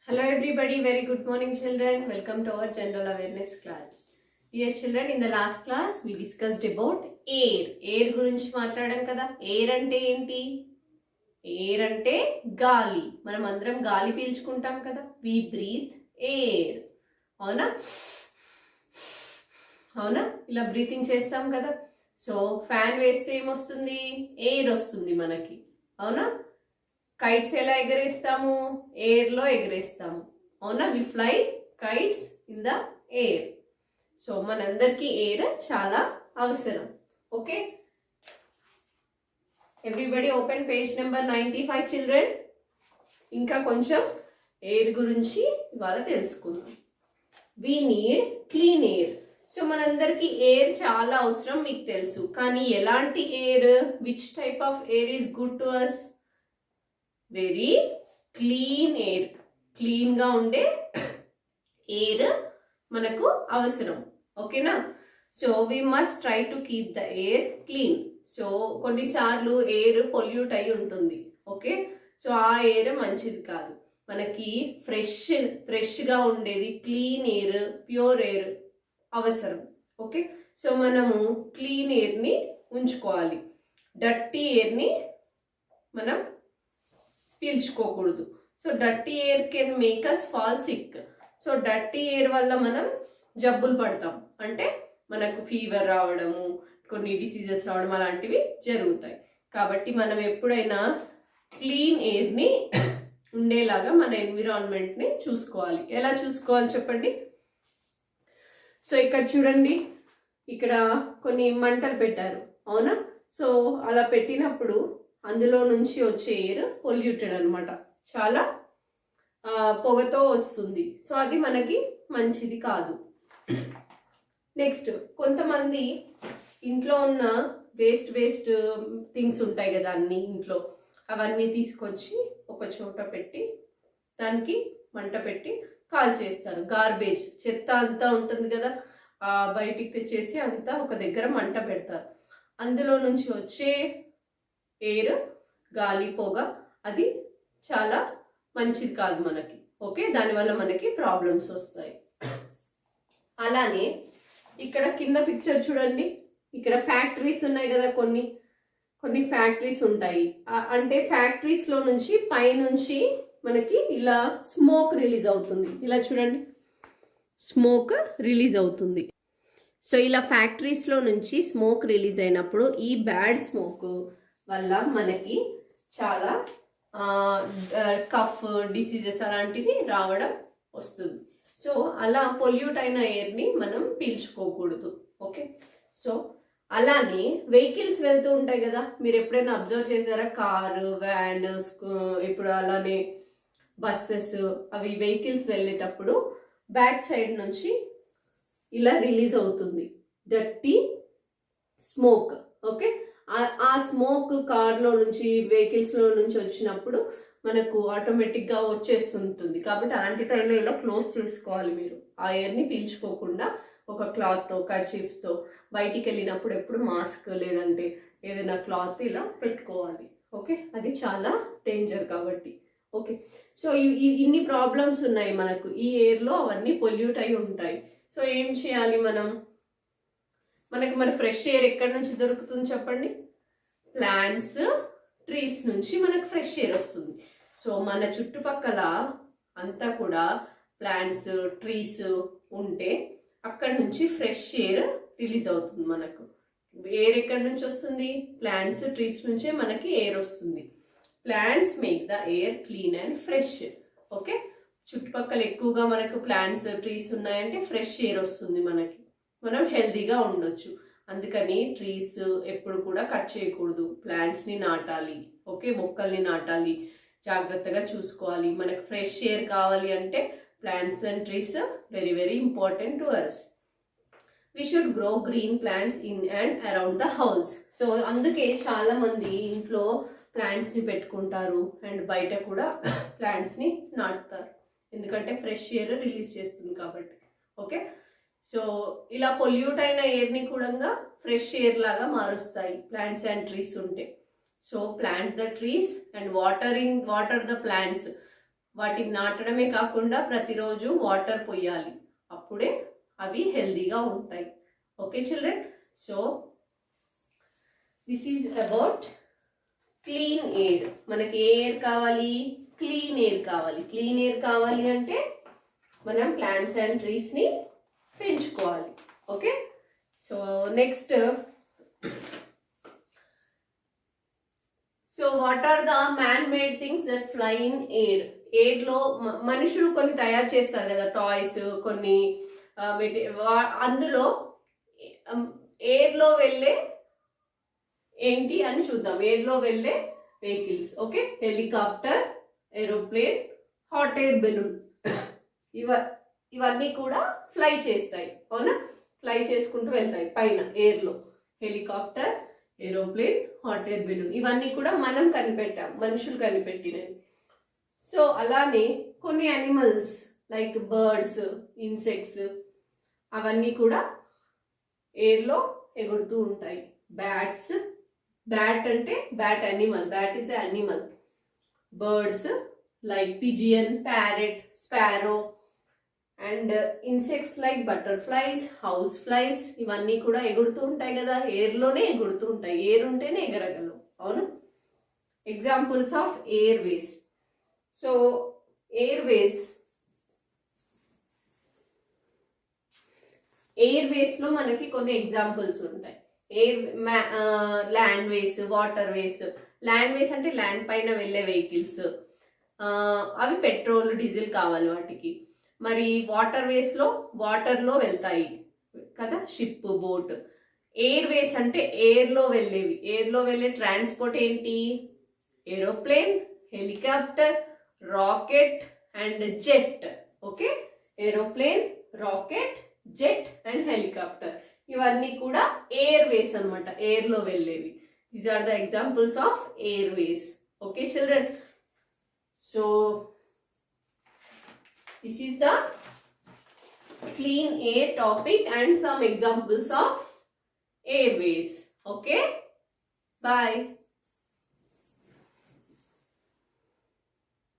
Hello everybody, very good morning children. Welcome to our general awareness class. Dear children, in the last class we discussed about air. Air గురించి మాట్లాడాం కదా. Air అంటే ఏంటి? Air అంటే గాలి. మనం అందరం గాలి పీల్చుకుంటాం కదా. We breathe air. అవునా? అవునా? ఇలా బ్రీతింగ్ చేస్తాం కదా. సో ఫ్యాన్ వేస్తే ఏమొస్తుంది? ఎయిర్ వస్తుంది మనకి. అవునా? కైట్స్ ఎలా ఎగరేస్తాము? ఎయిర్లో ఎగరేస్తాము. అవునా? We fly kites in the air. So మనందరికీ ఎయిర్ చాలా అవసరం. Okay, everybody open page number 95 children. ఇంకా కొంచెం ఎయిర్ గురించి ఇవాళ తెలుసుకుందాం. We need clean air. So మనందరికీ ఎయిర్ చాలా అవసరం, మీకు తెలుసు. కానీ ఎలాంటి air, which type of air is good to us? Very clean air. Clean గా ఉండే ఎయిర్ మనకు అవసరం. ఓకేనా? So we must try to keep the air clean. So కొన్నిసార్లు ఎయిర్ పొల్యూట్ అయి ఉంటుంది. ఓకే, సో ఆ ఎయిర్ మంచిది కాదు. మనకి ఫ్రెష్గా ఉండేది క్లీన్ ఎయిర్, ప్యూర్ ఎయిర్ అవసరం. ఓకే, సో మనము క్లీన్ ఎయిర్ని ఉంచుకోవాలి. డర్టీ ఎయిర్ని మనం పీల్చుకోకూడదు. So dirty air can make us fall sick. So dirty air వల్ల మనం జబ్బులు పడతాం. అంటే మనకు ఫీవర్ రావడము, కొన్ని డిసీజెస్ రావడం అలాంటివి జరుగుతాయి. కాబట్టి మనం ఎప్పుడైనా క్లీన్ ఎయిర్ని ఉండేలాగా మన ఎన్విరాన్మెంట్ని చూసుకోవాలి. ఎలా చూసుకోవాలి చెప్పండి? సో ఇక్కడ చూడండి, ఇక్కడ కొన్ని మంటలు పెట్టారు. అవునా? సో అలా పెట్టినప్పుడు అందులో నుంచి వచ్చే ఎయిర్ పొల్యూటెడ్ అనమాట, చాలా పొగతో వస్తుంది. సో అది మనకి మంచిది కాదు. నెక్స్ట్, కొంతమంది ఇంట్లో ఉన్న వేస్ట్ థింగ్స్ ఉంటాయి కదా అన్ని ఇంట్లో, అవన్నీ తీసుకొచ్చి ఒక చోట పెట్టి దానికి మంట పెట్టి కాల్ చేస్తారు. గార్బేజ్, చెత్త అంతా ఉంటుంది కదా, బయటికి తెచ్చేసి అంతా ఒక దగ్గర మంట పెడతారు. అందులో నుంచి వచ్చే ఎయిర్, గాలి, పొగ, అది చాలా మంచిది కాదు మనకి. ఓకే, దానివల్ల మనకి ప్రాబ్లమ్స్ వస్తాయి. అలానే ఇక్కడ కింద పిక్చర్ చూడండి, ఇక్కడ ఫ్యాక్టరీస్ ఉన్నాయి కదా, కొన్ని ఫ్యాక్టరీస్ ఉంటాయి. అంటే ఫ్యాక్టరీస్లో నుంచి పైనుంచి మనకి ఇలా స్మోక్ రిలీజ్ అవుతుంది. ఇలా చూడండి, స్మోక్ రిలీజ్ అవుతుంది. సో ఇలా ఫ్యాక్టరీస్లో నుంచి స్మోక్ రిలీజ్ అయినప్పుడు ఈ బ్యాడ్ స్మోక్ వల్ల మనకి చాలా కఫ్ డిసీజెస్ అలాంటివి రావడం వస్తుంది. సో అలా పొల్యూట్ అయిన ఎయిర్ని మనం పీల్చుకోకూడదు. ఓకే, సో అలానే వెహికల్స్ వెళ్తూ ఉంటాయి కదా, మీరు ఎప్పుడైనా అబ్జర్వ్ చేశారా? కారు, వ్యాన్, ఇప్పుడు అలానే బస్సెస్, అవి వెహికల్స్ వెళ్ళేటప్పుడు బ్యాక్ సైడ్ నుంచి ఇలా రిలీజ్ అవుతుంది డర్టీ స్మోక్. ఓకే, ఆ స్మోక్ కార్లో నుంచి, వెహికల్స్లో నుంచి వచ్చినప్పుడు మనకు ఆటోమేటిక్గా వచ్చేస్తుంటుంది. కాబట్టి అలాంటి టైంలో ఇలా క్లోజ్ చేసుకోవాలి. మీరు ఆ ఎయిర్ని పీల్చుకోకుండా ఒక క్లాత్తో, కర్చీఫ్స్తో బయటికి వెళ్ళినప్పుడు ఎప్పుడు మాస్క్ లేదంటే ఏదైనా క్లాత్ ఇలా పెట్టుకోవాలి. ఓకే, అది చాలా డేంజర్ కాబట్టి. ఓకే, సో ఇన్ని ప్రాబ్లమ్స్ ఉన్నాయి మనకు ఈ ఎయిర్లో, అవన్నీ పొల్యూట్ అయి ఉంటాయి. సో ఏం చేయాలి మనం? మనకి మరి ఫ్రెష్ ఎయిర్ ఎక్కడి నుంచి దొరుకుతుంది చెప్పండి? ప్లాంట్స్, ట్రీస్ నుంచి మనకు ఫ్రెష్ ఎయిర్ వస్తుంది. సో మన చుట్టుపక్కల అంతా కూడా ప్లాంట్స్, ట్రీస్ ఉంటే అక్కడి నుంచి ఫ్రెష్ ఎయిర్ రిలీజ్ అవుతుంది. మనకు ఎయిర్ ఎక్కడి నుంచి వస్తుంది? ప్లాంట్స్, ట్రీస్ నుంచే మనకి ఎయిర్ వస్తుంది. Plants make the air clean and fresh. Okay, చుట్టుపక్కల ఎక్కువగా మనకు ప్లాంట్స్, ట్రీస్ ఉన్నాయంటే ఫ్రెష్ ఎయిర్ వస్తుంది మనకి, మనం హెల్తీగా ఉండొచ్చు. అందుకని ట్రీస్ ఎప్పుడు కూడా కట్ చేయకూడదు, ప్లాంట్స్ని నాటాలి. ఓకే, మొక్కల్ని నాటాలి, జాగ్రత్తగా చూసుకోవాలి. మనకు ఫ్రెష్ ఎయిర్ కావాలి అంటే plants and trees very very important to us. We should grow green plants in and around the house. So అందుకే చాలా మంది ఇంట్లో ప్లాంట్స్ని పెట్టుకుంటారు అండ్ బయట కూడా ప్లాంట్స్ని నాటుతారు, ఎందుకంటే ఫ్రెష్ ఎయిర్ రిలీజ్ చేస్తుంది కాబట్టి. ఓకే, సో ఇలా పొల్యూట్ అయిన ఎయిర్ని కూడా ఫ్రెష్ ఎయిర్ లాగా మారుస్తాయి ప్లాంట్స్ అండ్ ట్రీస్ ఉంటే. So plant the trees and water the plants. వాటిని నాటడమే కాకుండా ప్రతిరోజు వాటర్ పోయాలి, అప్పుడే అవి హెల్దీగా ఉంటాయి. Okay children, so this is about clean air. మనకి ఏ ఎయిర్ కావాలి? క్లీన్ ఎయిర్ కావాలి. క్లీన్ ఎయిర్ కావాలి అంటే మనం ప్లాంట్స్ అండ్ ట్రీస్ని పెంచుకోవాలి. Okay, so next, so what are the man made things that fly in air? ఎయిర్లో మనుషులు కొన్ని తయారు చేస్తారు కదా, టాయ్స్ కొన్ని, అందులో ఎయిర్లో వెళ్ళే ఏంటి అని చూద్దాం. ఎయిర్లో వెళ్ళే vehicles. Okay, helicopter, aeroplane, hot air balloon, ఇవన్నీ కూడా ఫ్లై చేస్తాయి. అవునా, ఫ్లై చేసుకుంటూ వెళ్తాయి పైన ఎయిర్లో. Helicopter, aeroplane, hot air balloon, ఇవన్నీ కూడా మనం కనిపెట్టాం, మనుషులు కనిపెట్టినవి. సో అలానే కొన్ని యానిమల్స్ లైక్ బర్డ్స్, ఇన్సెక్ట్స్, అవన్నీ కూడా ఎయిర్లో ఎగురుతూ ఉంటాయి. బ్యాట్స్, బ్యాట్ అంటే bat animal, bat is animal. Birds like pigeon, parrot, sparrow, and insects like butterflies, house flies, ఇవన్నీ కూడా ఎగురుతూ ఉంటాయి కదా, ఎయిర్లోనే ఎగురుతూ ఉంటాయి. ఎయిర్ ఉంటేనే ఎగరగలవు. అవును, examples of air ways. So air ways లో మనకి కొన్ని ఎగ్జాంపుల్స్ ఉంటాయి. Land ways, water ways. Land ways అంటే ల్యాండ్ పైన వెళ్ళే వెహికల్స్, అవి పెట్రోల్, డీజిల్ కావాలి వాటికి. మరి వాటర్ వేస్ లో వాటర్లో వెళ్తాయి కదా, షిప్, బోట్. ఎయిర్ వేస్ అంటే ఎయిర్లో వెళ్ళేవి. ఎయిర్లో వెళ్ళే ట్రాన్స్పోర్ట్ ఏంటి? Aeroplane, helicopter, rocket and jet. Okay, aeroplane, rocket, jet and helicopter, ఇవన్నీ కూడా ఎయిర్ వేస్ అనమాట, ఎయిర్లో వెళ్ళేవి. These are the examples of air ways. Okay children, so this is the clean air topic and some examples of airways. Okay, bye.